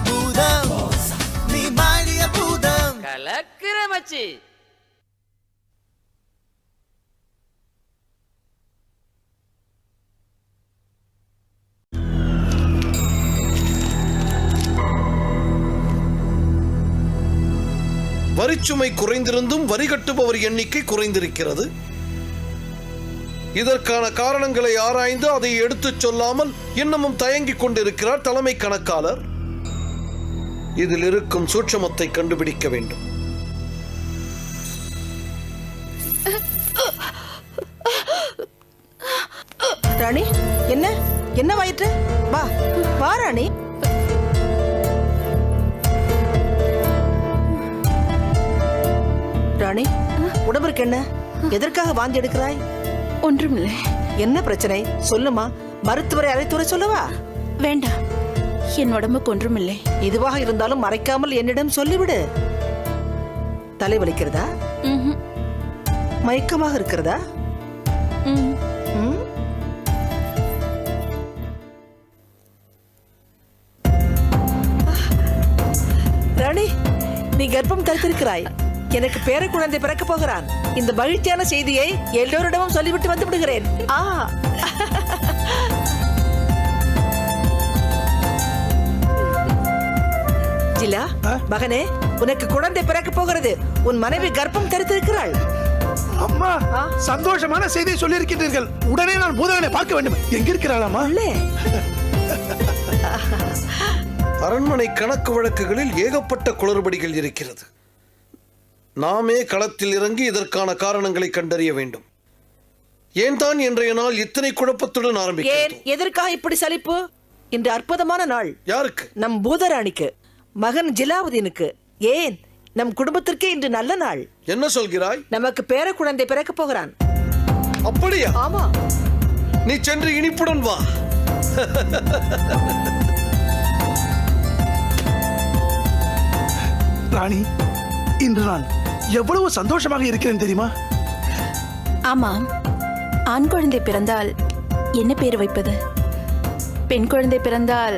பூதம் நீ மாறிய பூதம் கலக்கிற மச்சி. வரிச்சுமை குறைந்திருந்தும் வரி கட்டுபவர் எண்ணிக்கை குறைந்திருக்கிறது. இதற்கான காரணங்களை ஆராய்ந்து அதை எடுத்துச் சொல்லாமல் இன்னமும் தயங்கிக் கொண்டிருக்கிறார் தலைமை கணக்காளர். இதில் இருக்கும் சூட்சமத்தை கண்டுபிடிக்க வேண்டும். ராணி, என்ன என்ன வயிற்று? வா வா ராணி. ராணி, உடம்புக்கு என்ன? எதற்காக வாந்தி எடுக்கிறாய்? ஒன்றுமில்லை. என்ன பிரச்சனை சொல்லுமா? மருத்துவரை அழைத்துரை சொல்லவா? வேண்டாம், என் உடம்புக்கு ஒன்றுமில்லை. இதுவாக இருந்தாலும் மறைக்காமல் என்னிடம் சொல்லிவிடு. தலை வலிக்கிறதா? மயக்கமாக இருக்கிறதா? ராணி, நீ கர்ப்பம் தரித்திருக்கிறாய். எனக்கு பேர குழந்தை பிறக்க போகிறான். இந்த மகிழ்ச்சியான செய்தியை எல்லோரிடமும் சொல்லிவிட்டு வந்து விடுகிறேன். ஜிலா, மகனே, உனக்கு குழந்தை பிறக்க போகிறது. உன் மனைவி கர்ப்பம் தரித்திருக்கிறாள். அம்மா, சந்தோஷமான செய்தியை சொல்லி இருக்கின்றீர்கள். உடனே நான் பூதகனை பார்க்க வேண்டும். எங்க இருக்கிறாள் அம்மா? அரண்மனை கணக்கு வழக்குகளில் ஏகப்பட்ட குளறுபடிகள் இருக்கிறது. நாமே களத்தில் இறங்கி இதற்கான காரணங்களை கண்டறிய வேண்டும். ஏன் தான் இன்றைய நாள் இத்தனை குழப்பத்துடன் ஆரம்பிக்கிறது? எதற்காக இப்படி சலிப்பு? இன்று அற்புதமான நாள். யாருக்கு? நம் பூதராணிக்கு, மகன் ஜிலாவுதீனுக்கு. ஏன், நம் குடும்பத்திற்கே இன்று நல்ல நாள். என்ன சொல்கிறாய்? நமக்கு பேர குழந்தை பிறக்க போகிறான். அப்படியா? ஆமா. நீ சென்று இனிப்புடன் வா. ராணி, இன்று நான் எவ்வளவு சந்தோஷமாக இருக்கிறேன் தெரியுமா? ஆமாம், ஆண் குழந்தை பிறந்தால் என்ன பேர் வைப்பது? பெண் குழந்தை பிறந்தால்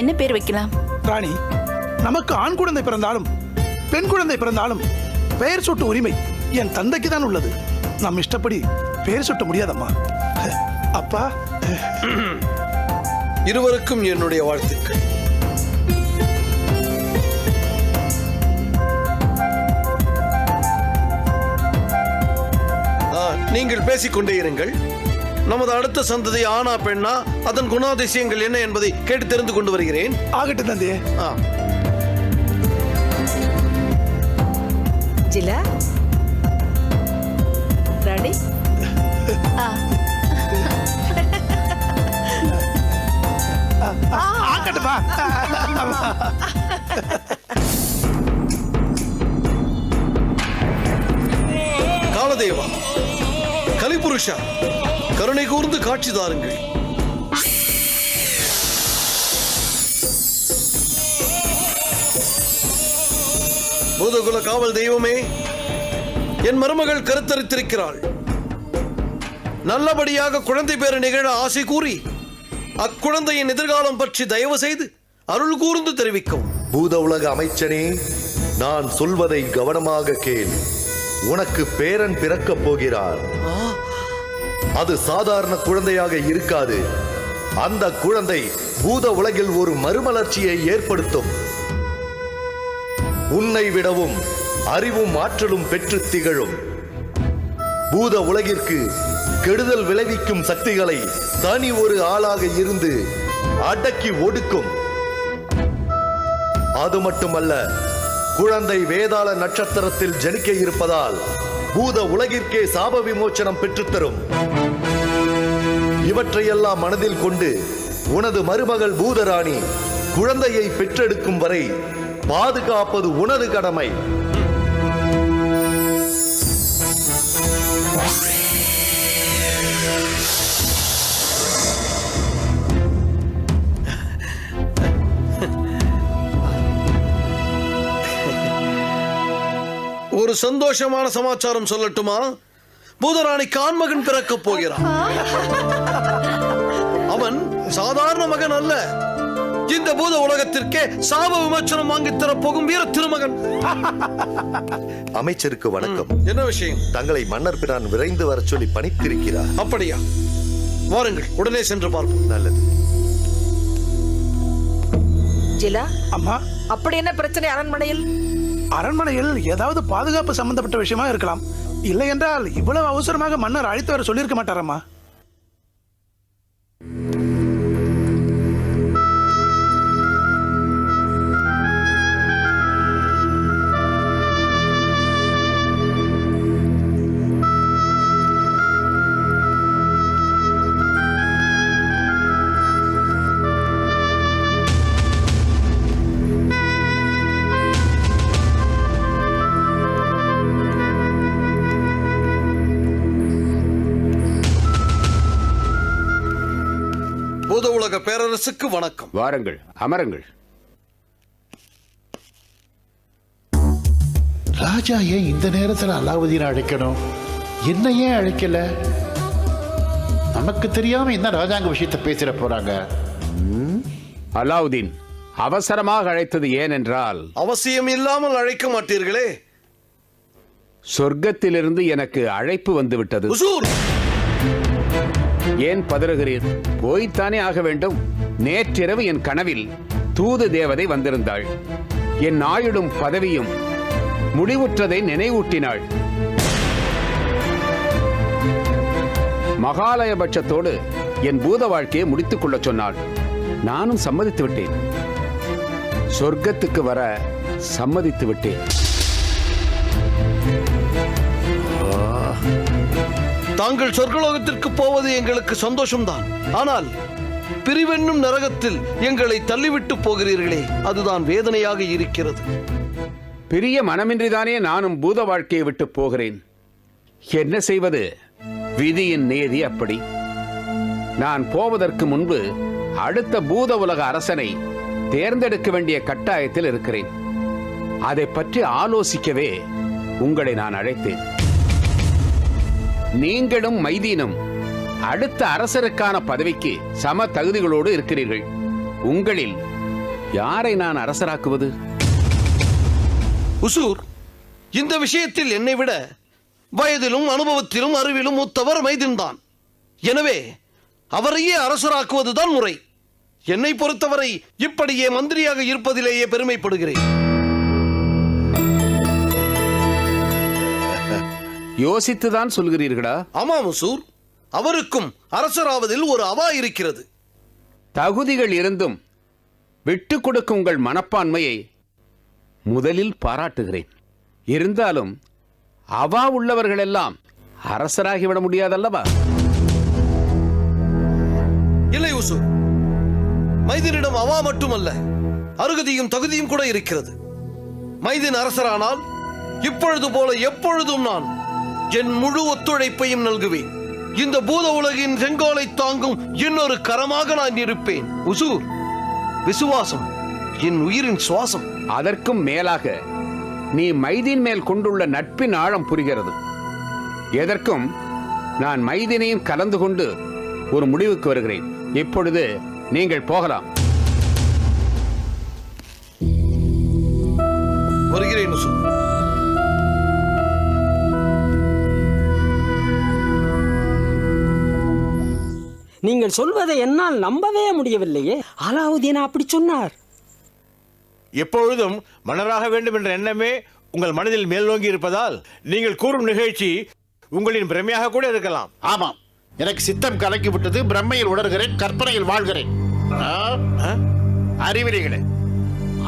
என்ன பேர் வைக்கலாம்? ராணி, நமக்கு ஆண் குழந்தை பிறந்தாலும் பெண் குழந்தை பிறந்தாலும் பெயர் சூட்டு உரிமை என் தந்தைக்கு தான் உள்ளது. நம் இஷ்டப்படி பெயர் சூட்ட முடியாதம்மா. அப்பா, இருவருக்கும் என்னுடைய வாழ்த்துக்கள். நீங்கள் பேசிக்கொண்டே இருங்கள். நமது அடுத்த சந்ததி ஆனா பெண்ணா, அதன் குணாதிசயங்கள் என்ன என்பதை கேட்டு தெரிந்து கொண்டு வருகிறேன். ஆகட்டும் தந்தையே. ஜிலா, ராணி, ஆகட்டுமா? காலதேவா, கலிபுருஷா, கருணை கூர்ந்து காட்சி தாருங்கள். பூதகுல காவல் தெய்வமே, என் மருமகள் கருத்தரித்திருக்கிறாள். நல்லபடியாக குழந்தை பேறு நிகழ ஆசை கூறி அக்குழந்தையின் எதிர்காலம் பற்றி தயவு செய்து அருள் கூர்ந்து தெரிவிக்கவும். பூத உலக அமைச்சனே, நான் சொல்வதை கவனமாக கேள். உனக்கு பேரன் பிறக்கப் போகிறார். அது சாதாரண குழந்தையாக இருக்காது. அந்த குழந்தை பூத உலகில் ஒரு மறுமலர்ச்சியை ஏற்படுத்தும். உன்னை விடவும் அறிவும் ஆற்றலும் பெற்று திகழும். பூத உலகிற்கு கெடுதல் விளைவிக்கும் சக்திகளை தனி ஒரு ஆளாக இருந்து அடக்கி ஒடுக்கும். அது மட்டுமல்ல, குழந்தை வேதாள நட்சத்திரத்தில் ஜனிக்க இருப்பதால் பூத உலகிற்கே சாப விமோச்சனம் பெற்றுத்தரும். இவற்றையெல்லாம் மனதில் கொண்டு உனது மருமகள் பூதராணி குழந்தையை பெற்றெடுக்கும் வரை பாதுகாப்பது உனது கடமை. ஒரு சந்தோஷமான சமாச்சாரம் சொல்லட்டுமா? பூதராணிக்கு ஆண்மகன் பிறக்க போகிறான். அவன் சாதாரண மகன் அல்ல, இந்த பூத உலகத்திற்கே சாப விமோச்சனம் வாங்கித் தரப்போகும் வீர திருமகன். அமைச்சருக்கு வணக்கம். என்ன விஷயம்? தங்களை மன்னர் பிரான் விரைந்து வர சொல்லி பணித்திருக்கிறார். அப்படியா? வாருங்கள், உடனே சென்று பார்ப்போம். நல்லது. ஜிலா, அம்மா, அப்படி என்ன பிரச்சனை அரண்மனையில்? அரண்மனையில் ஏதாவது பாதுகாப்பு சம்பந்தப்பட்ட விஷயமா இருக்கலாம். இல்லை என்றால் இவ்வளவு அவசரமாக மன்னர் அழைத்து வர சொல்லியிருக்க மாட்டாரம்மா. பூத உலக பேரரசுக்கு வணக்கம். வாருங்கள், அமருங்கள். ராஜா ஏன் இந்த நேரத்தில் அலாவுதீனை அழைக்கணும்? என்ன ஏன் அழைக்கல? நமக்கு தெரியாம என்ன ராஜாங்க விஷயத்தை பேசிட போறாங்க? அலாவுதீன் அவசரமாக அழைத்தது ஏனென்றால், அவசியம் இல்லாமல் அழைக்க மாட்டீர்களே. சொர்க்கத்திலிருந்து எனக்கு அழைப்பு வந்து விட்டது. உசூர், ஏன் பதறுகிறீர்? போய்த்தானே ஆக வேண்டும். நேற்றிரவு என் கனவில் தூது தேவதை வந்திருந்தாள். என் ஆயுளும் பதவியும் முடிவுற்றதை நினைவூட்டினாள். மகாலயபட்சத்தோடு என் பூத வாழ்க்கையை முடித்துக் கொள்ளச் சொன்னாள். நானும் சம்மதித்து விட்டேன். சொர்க்கத்துக்கு வர சம்மதித்து விட்டேன். தாங்கள் சொர்க்கலோகத்திற்கு போவது எங்களுக்கு சந்தோஷம்தான். ஆனால் பிரிவென்னும் நரகத்தில் எங்களை தள்ளிவிட்டு போகிறீர்களே, அதுதான் வேதனையாக இருக்கிறது. பெரிய மனமின்றிதானே நானும் பூத வாழ்க்கையை விட்டு போகிறேன். என்ன செய்வது? விதியின் நியதி அப்படி. நான் போவதற்கு முன்பு அடுத்த பூத உலக அரசனை தேர்ந்தெடுக்க வேண்டிய கட்டாயத்தில் இருக்கிறேன். அதை பற்றி ஆலோசிக்கவே உங்களை நான் அழைத்தேன். நீங்களும் மைதீனும் அடுத்த அரசருக்கான பதவிக்கு சம தகுதிகளோடு இருக்கிறீர்கள். உங்களில் யாரை நான் அரசராக்குவது? உசூர், இந்த விஷயத்தில் என்னை விட வயதிலும் அனுபவத்திலும் அறிவிலும் மூத்தவர் மைதீன் தான். எனவே அவரையே அரசராக்குவதுதான் முறை. என்னை பொறுத்தவரை இப்படியே மந்திரியாக இருப்பதிலேயே பெருமைப்படுகிறேன். யோசித்துதான் சொல்கிறீர்களா? ஆமாம் உசூர், அவருக்கும் அரசராவதில் ஒரு அவா இருக்கிறது. தகுதிகள் இருந்தும் விட்டு கொடுக்கும் உங்கள் மனப்பான்மையை முதலில் பாராட்டுகிறேன். இருந்தாலும் அவா உள்ளவர்களெல்லாம் அரசராகிவிட முடியாதல்லவா? இல்லை உசூர், மைதீனிடம் அவா மட்டுமல்ல, அருகதையும் தகுதியும் கூட இருக்கிறது. மைதீன் அரசரானால் இப்பொழுது போல எப்பொழுதும் நான் என் முழு ஒத்துழைப்பையும் நல்குவேன். இந்த பூத உலகின் செங்கோலை தாங்கும் இன்னொரு கரமாக நான் இருப்பேன். உசூர், விசுவாசம் என் உயிரின் சுவாசம். அதற்கும் மேலாக நீ மைதீன் மேல் கொண்டுள்ள நட்பின் ஆழம் புரிகிறது. எதற்கும் நான் மைதீனையும் கலந்து கொண்டு ஒரு முடிவுக்கு வருகிறேன். இப்பொழுது நீங்கள் போகலாம். வருகிறேன் உசூர். நீங்கள் சொல்வதை என்னால் நம்பவே முடியவில்லையே. அலாவுதீன் அப்படி சொன்னார். எப்பொழுதும் மன்னராக வேண்டும் என்ற எண்ணமே உங்கள் மனதில் மேல்நோங்கி இருப்பதால் நீங்கள் கூறும் நிகழ்ச்சி உங்களின் பிரமையாக கூட இருக்கலாம். ஆமாம், எனக்கு சித்தம் கலக்கி விட்டது. பிரம்மையில் உணர்கிறேன், கற்பனையில் வாழ்கிறேன். அறிவிலிகளே,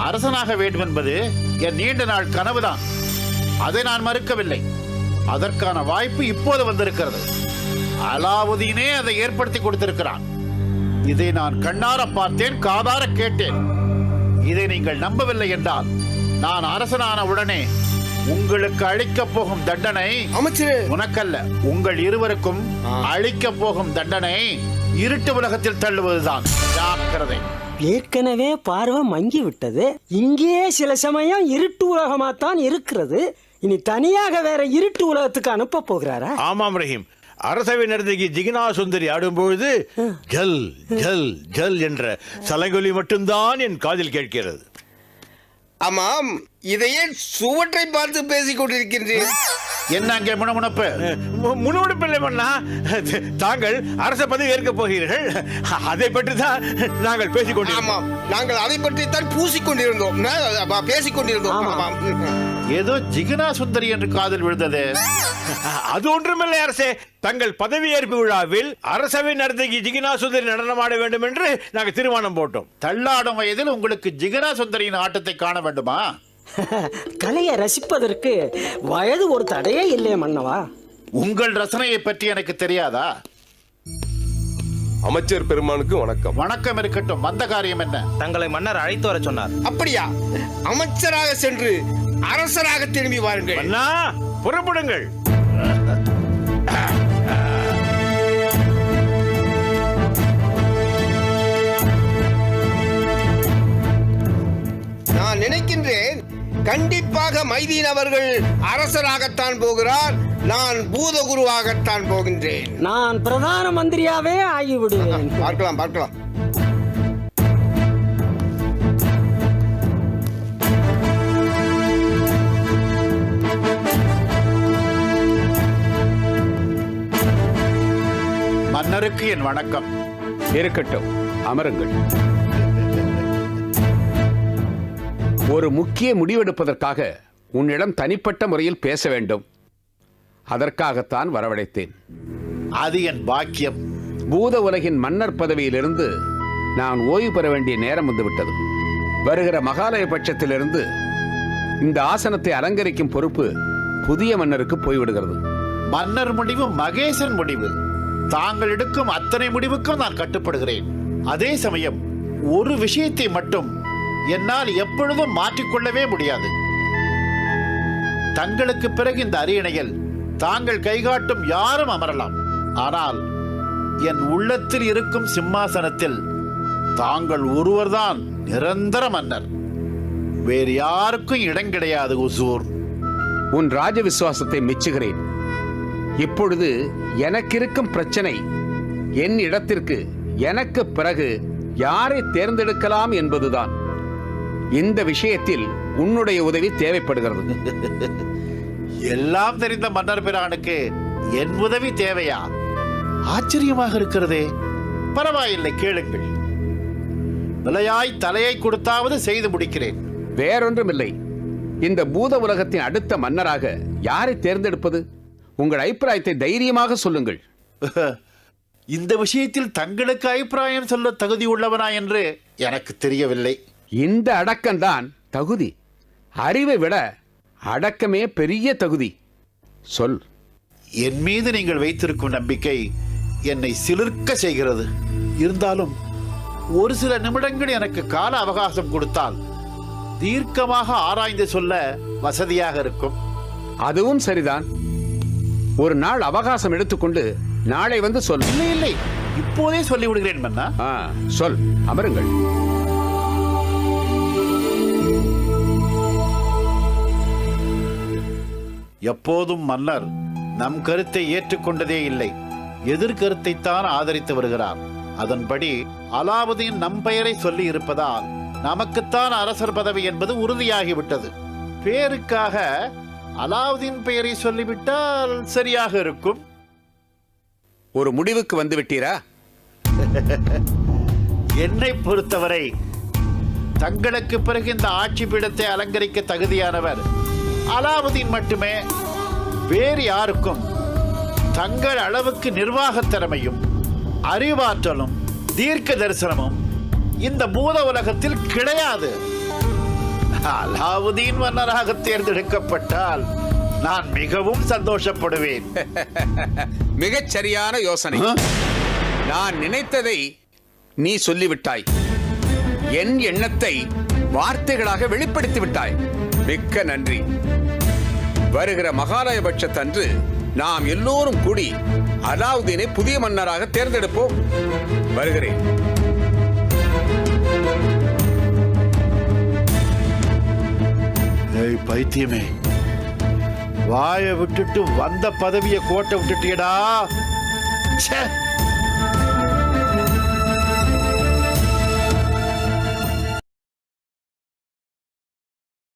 அரசனாக வேண்டும் என்பது என் நீண்ட நாள் கனவுதான். அதை நான் மறுக்கவில்லை. அதற்கான வாய்ப்பு இப்போது வந்திருக்கிறது. அலாவுதீனே அதை ஏற்படுத்தி கொடுத்திருக்கிறான். இதை நான் கண்ணார பார்த்தேன், காதார கேட்டேன். இதை நீங்கள் நம்பவில்லை என்றால் நான் அரசனான உடனே உங்களுக்கு அளிக்கப் போகும் தண்டனை அமைச்சரே, உனக்கல்ல, உங்கள் இருவருக்கும் அளிக்கப் போகும் தண்டனை இருட்டு உலகத்தில் தள்ளுவதுதான். ஜாக்கிரதை. ஏற்கனவே பார்வை மங்கி விட்டது. இங்கே சில சமயம் இருட்டு உலகமாத்தான் இருக்கிறது. இனி தனியாக வேற இருட்டு உலகத்துக்கு அனுப்ப போகிறாரா? ஆமாம் ரஹீம், அரசவை நடந்தகி ஜிகினா சுந்தரி ஆடும்பொழுது ஜல் ஜல் ஜல் என்ற சலங்கொலி மட்டும்தான் என் காதில் கேட்கிறது. ஆமாம், இதையே சுவற்றை பார்த்து பேசிக் கொண்டிருக்கின்றேன். என்ன அங்கே முணுமுணுப்பு? முன்னோடுப்பில்லை மன்னா, தாங்கள் அரச பதவி ஏற்கப் போகிறீர்கள், அதை பற்றி தான் நாங்கள் பேசிக் கொண்டிருந்தோம். ஆமாம், நாங்கள் அதை பற்றி தான் பூசிக் கொண்டிருந்தோம், பேசிக் கொண்டிருந்தோம். ஆமாம். ஏதோ ஜிகினா சுந்தரி என்று காதில் விழுந்தது. அது ஒன்றுமில்லை அரசே, தங்கள் பதவியேற்பு விழாவில் அரசவை நடந்தகி ஜிகினா சுந்தரி நடனமாட வேண்டும் என்று நாங்கள் தீர்மானம் போட்டோம். தள்ளாடும் வயதில் உங்களுக்கு ஜிகினா சுந்தரியின் ஆட்டத்தை காண வேண்டுமா? கலையை ரசிப்பதற்கு வயது ஒரு தடையே இல்லையே மன்னவா. உங்கள் ரசனையை பற்றி எனக்கு தெரியாதா? அமைச்சர் பெருமானுக்கு வணக்கம். வணக்கம் இருக்கட்டும். வந்த காரியம் என்ன? தங்களை மன்னர் அழைத்து வர சொன்னார். அப்படியா? அமைச்சராக சென்று அரசராக திரும்பி வாருங்கள். மன்னா, புறப்படுங்கள். நான் நினைக்கின்றேன், கண்டிப்பாக மைதீன் அவர்கள் அரசராகத்தான் போகிறார், நான் பூதகுருவாகத்தான் போகின்றேன். நான் பிரதான மந்திரியாவே ஆகிவிடுவேன். பார்க்கலாம் பார்க்கலாம். மன்னருக்கு என் வணக்கம். இருக்கட்டும், அமருங்கள். ஒரு முக்கிய முடிவெடுப்பதற்காக உன்னிடம் தனிப்பட்ட முறையில் பேச வேண்டும். அதற்காகத்தான் வரவழைத்தேன். அது என் பாக்கியம். பூத உலகின் மன்னர் பதவியிலிருந்து நான் ஓய்வு பெற வேண்டிய நேரம் வந்துவிட்டது. வருகிற மகாலய பட்சத்திலிருந்து இந்த ஆசனத்தை அலங்கரிக்கும் பொறுப்பு புதிய மன்னருக்கு போய்விடுகிறது. மன்னர் முடிவு மகேசன் முடிவு. தாங்கள் எடுக்கும் அத்தனை முடிவுக்கும் நான் கட்டுப்படுகிறேன். அதே சமயம் ஒரு விஷயத்தை மட்டும் என்னால் எப்பொழுதும் மாற்றிக்கொள்ளவே முடியாது. தங்களுக்கு பிறகு இந்த அரியணையில் தாங்கள் கைகாட்டும் யாரும் அமரலாம். ஆனால் என் உள்ளத்தில் இருக்கும் சிம்மாசனத்தில் தாங்கள் ஒருவர்தான் நிரந்தர மன்னர். வேறு யாருக்கும் இடம் கிடையாது. ஹுசூர், உன் ராஜ விசுவாசத்தை மெச்சுகிறேன். இப்பொழுது எனக்கு இருக்கும் பிரச்சனை என் இடத்திற்கு எனக்கு பிறகு யாரை தேர்ந்தெடுக்கலாம் என்பதுதான். இந்த விஷயத்தில் உன்னுடைய உதவி தேவைப்படுகிறது. எல்லாம் தெரிந்த மன்னர் பிரானுக்கு என் உதவி தேவையா? ஆச்சரியமாக இருக்கிறதே. பரவாயில்லை, கேளுங்கள். விலையாய் தலையை கொடுத்தாவது செய்து முடிக்கிறேன். வேறொன்றுமில்லை. இந்த பூத உலகத்தின் அடுத்த மன்னராக யாரை தேர்ந்தெடுப்பது? உங்கள் அபிப்பிராயத்தை தைரியமாக சொல்லுங்கள். இந்த விஷயத்தில் தங்களுக்கு அபிப்பிராயம் சொல்ல தகுதி உள்ளவனா என்று எனக்கு தெரியவில்லை. இந்த அடக்கம்தான் தகுதி. அறிவை விட அடக்கமே பெரிய தகுதி. சொல். என் மீது நீங்கள் வைத்திருக்கும் நம்பிக்கை என்னை சிலிர்க்க செய்கிறது. இருந்தாலும் ஒரு சில நிமிடங்கள் எனக்கு கால அவகாசம் கொடுத்தால் தீர்க்கமாக ஆராய்ந்து சொல்ல வசதியாக இருக்கும். அதுவும் சரிதான். ஒரு நாள் அவகாசம் எடுத்துக்கொண்டு நாளை வந்து சொல். இல்லை இல்லை, இப்போதே சொல்லிவிடுகிறேன் மன்னா. சொல், அமருங்கள். எப்போதும் மன்னர் நம் கருத்தை ஏற்றுக்கொண்டதே இல்லை, எதிர்கருத்தைத்தான் ஆதரித்து வருகிறார். அதன்படி அலாவுதீன் நம் பெயரை சொல்லி இருப்பதால் நமக்குத்தான் அரசர் பதவி என்பது உறுதியாகிவிட்டது. பேருக்காக அலாவுதீன் பெயரை சொல்லிவிட்டால் சரியாக இருக்கும். ஒரு முடிவுக்கு வந்து விட்டீரா? என்னை பொறுத்தவரை தங்களுக்கு பிறகு இந்த ஆட்சி பீடத்தை அலங்கரிக்க தகுதியானவர் அலாவுதீன் மட்டுமே. வேறு யாருக்கும் தங்கள் அளவுக்கு நிர்வாக திறமையும் அறிவாற்றலும் தீர்க்க தரிசனமும் இந்த பூத உலகத்தில் கிடையாது. அலாவுதீன் மன்னராக தேர்ந்தெடுக்கப்பட்டால் நான் மிகவும் சந்தோஷப்படுவேன். மிகச் சரியான யோசனை. நான் நினைத்ததை நீ சொல்லிவிட்டாய். என் எண்ணத்தை வார்த்தைகளாக வெளிப்படுத்தி விட்டாய். மிக்க நன்றி. வருகிற மகாலயபட்சத்தன்று நாம் எல்லோரும் கூடி அலாவுதீனை புதிய மன்னராக தேர்ந்தெடுப்போம். வருகிறேன். பைத்தியமே, வாயை விட்டுட்டு வந்த பதவியை கோட்டை விட்டுட்டியடா. ச்சே